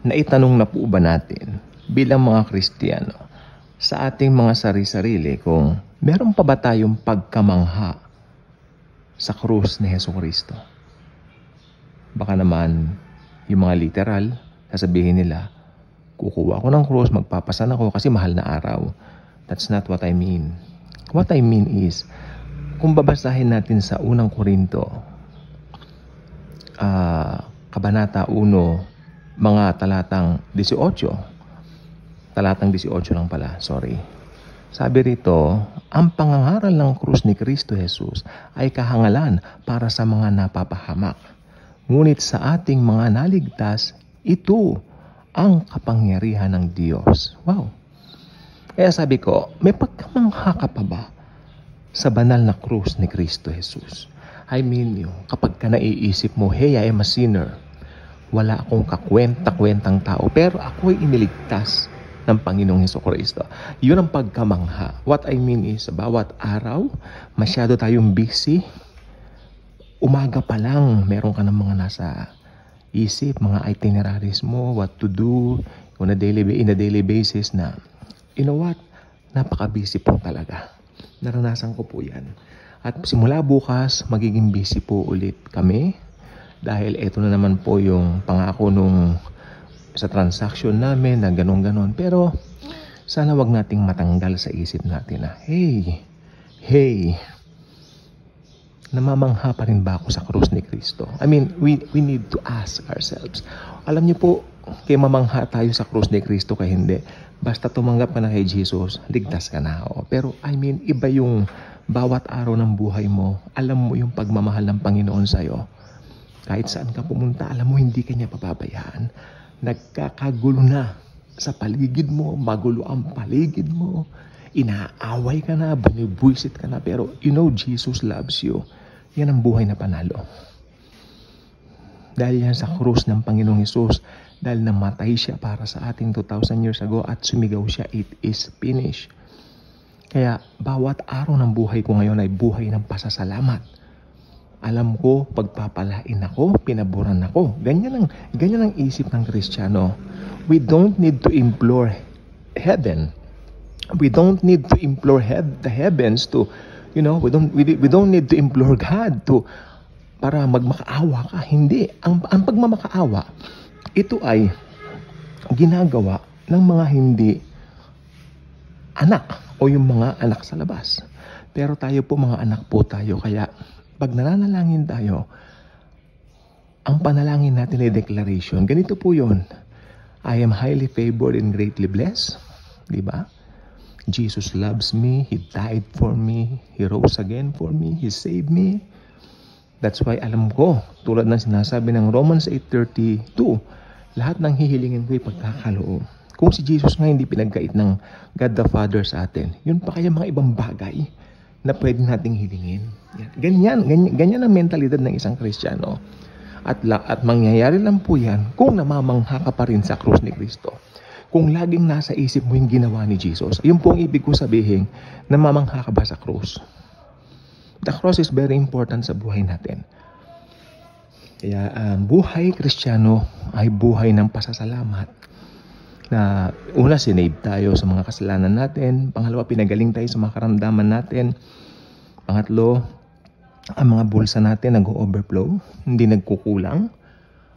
Naitanong na po ba natin bilang mga Kristiyano sa ating mga sarili-sarili kung meron pa ba tayong pagkamangha sa krus ni Jesucristo? Baka naman yung mga literal, sasabihin nila, kukuha ko ng krus, magpapasan ako kasi mahal na araw. That's not what I mean. What I mean is, kung babasahin natin sa unang Korinto, Kabanata 1, mga talatang 18. Talatang 18 lang pala, sorry. Sabi rito, ang pangangaral ng krus ni Kristo Jesus ay kahangalan para sa mga napapahamak. Ngunit sa ating mga naligtas, ito ang kapangyarihan ng Diyos. Wow! Kaya sabi ko, may pagkamangha ka pa ba sa banal na krus ni Kristo Jesus? I mean, kapag ka naiisip mo, hey, I am a sinner. Wala akong kakwenta-kwentang tao, pero ako ay iniligtas ng Panginoong Jesucristo. Yun ang pagkamangha. What I mean is, bawat araw, masyado tayong busy. Umaga pa lang, meron ka ng mga nasa isip, mga itineraries mo, what to do in a daily basis na, you know what, napaka-busy po talaga. Naranasan ko po yan. At simula bukas, magiging busy po ulit kami. Dahil ito na naman po yung pangako nung sa transaction namin na ganon-ganon. Pero sana wag nating matanggal sa isip natin na, hey, namamangha pa rin ba ako sa krus ni Kristo? I mean, we need to ask ourselves. Alam niyo po, kay mamangha tayo sa krus ni Kristo kay hindi. Basta tumanggap ka na kay Jesus, ligtas ka na. Pero I mean, iba yung bawat araw ng buhay mo. Alam mo yung pagmamahal ng Panginoon sa'yo. Kahit saan ka pumunta, alam mo hindi ka niya pababayaan. Nagkakagulo na sa paligid mo, magulo ang paligid mo, inaaway ka na, binibwisit ka na, pero you know Jesus loves you. Yan ang buhay na panalo. Dahil yan sa krus ng Panginoong Hesus, dahil namatay siya para sa ating 2,000 years ago at sumigaw siya, it is finished. Kaya bawat araw ng buhay ko ngayon ay buhay ng pasasalamat. Alam ko, pagpapalain ako, pinaburan ako. Ganyan ang isip ng Kristiyano. We don't need to implore heaven. We don't need to implore the heavens to, we don't need to implore God to, para magmakaawa ka. Hindi. Ang pagmamakaawa, ito ay ginagawa ng mga hindi anak o yung mga anak sa labas. Pero tayo po, mga anak po tayo, kaya pag nananalangin tayo, ang panalangin natin ay declaration. Ganito po yun. I am highly favored and greatly blessed. Diba? Jesus loves me. He died for me. He rose again for me. He saved me. That's why alam ko, tulad ng sinasabi ng Romans 8:32, lahat ng hihilingin ko ay pagkakaloob. Kung si Jesus nga hindi pinagkait ng God the Father sa atin, yun pa kaya mga ibang bagay na pwede nating hilingin. Ganyan ang mentalidad ng isang Kristiyano. At mangyayari lang po yan kung namamangha ka pa rin sa krus ni Kristo. Kung laging nasa isip mo yung ginawa ni Jesus, yun po ang ibig ko sabihin, namamangha ka ba sa krus? The cross is very important sa buhay natin. Kaya ang buhay Kristiyano ay buhay ng pasasalamat. Na una, sinave tayo sa mga kasalanan natin. Pangalawa, pinagaling tayo sa mga karamdaman natin. Pangatlo, ang mga bulsa natin nag-overflow, hindi nagkukulang.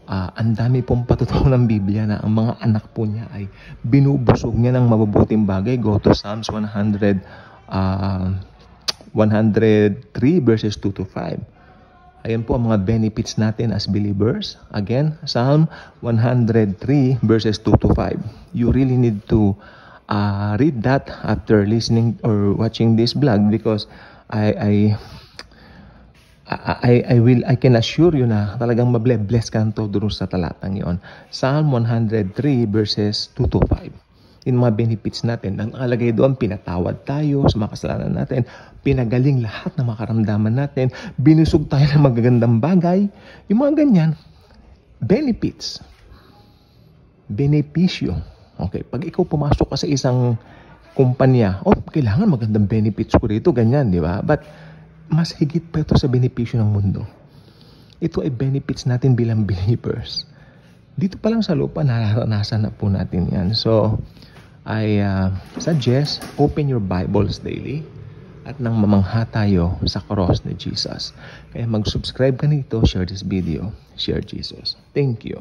Ang dami pong patotoo ng Biblia na ang mga anak po niya ay binubusog niya ng mabubuting bagay. Go to Psalms 103 verses 2 to 5. Ayan po ang mga benefits natin as believers. Again, Psalm 103 verses 2 to 5. You really need to read that after listening or watching this vlog because I can assure you na talagang mabless ka ng todo sa talatang yon. Psalm 103 verses 2 to 5. Yung mga benefits natin, ang nakalagay doon, pinatawad tayo sa mga kasalanan natin, pinagaling lahat ng mga karamdaman natin, binusog tayo ng magagandang bagay, yung mga ganyan, benefits, benepisyo. Okay, pag ikaw pumasok ka sa isang kumpanya, kailangan magandang benefits ko rito, ganyan, di ba? But mas higit pa ito sa benepisyo ng mundo. Ito ay benefits natin bilang believers. dito pa lang sa lupa, nararanasan na po natin yan. So, I suggest open your Bibles daily at nang mamangha tayo sa cross ni Jesus. Kaya mag-subscribe ka nito, share this video, share Jesus. Thank you.